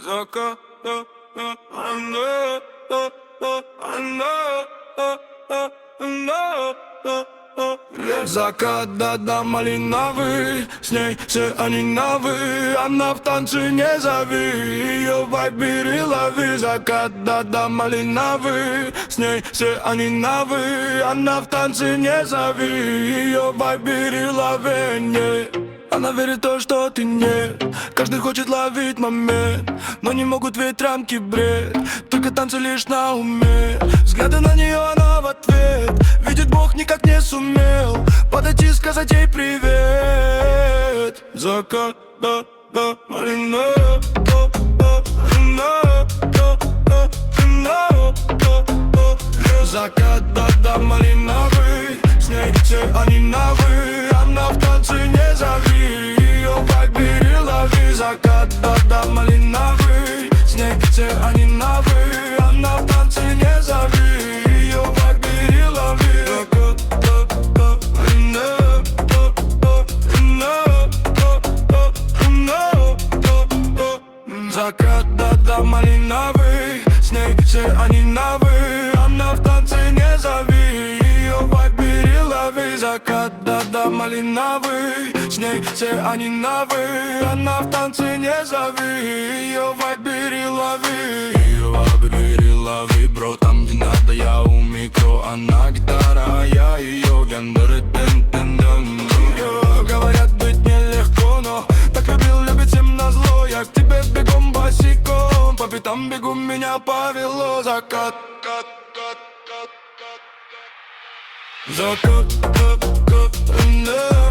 Закат, закат, да-да, малиновый. С ней все они новые. Она в танце, не зови. Ее вайб бери, лови. Закат, да-да, малиновый. С ней все они новые. Она в танце, не зови. Ее вайб бери, лови, не. Она верит в то, что ты нет. Каждый хочет ловить момент, но не могут ведь рамки бред. Только танцы лишь на уме. Взгляды на нее, она в ответ. Видит Бог, никак не сумел подойти, сказать ей привет. Закат, да-да, малина, закат, да-да, малиновый. С ней все они новые. Она в танце, не зови. Ее вайб бери, лови. Закат, да-да, малиновый. С ней все они новые. Она в танце, не зови. Ее вайб бери, лови. Закат, да-да, малиновый. Закат, да-да, малиновый. С ней все они новые. Она в танце, не зови. Ее вайб бери, лови. Закат, да-да, малиновый. С ней все они новые. Она в танце, не зови. Ее вайб бери, лови. Ее вайб бери, лови. Бро, там где надо, я у микро. Она гитара, а я ее гендер. Говорят, быть нелегко, но так любил, любит всем назло. Я к тебе бегом босиком. По пятам бегу, меня повело. Закат, закат, закат, закат, закат, закат.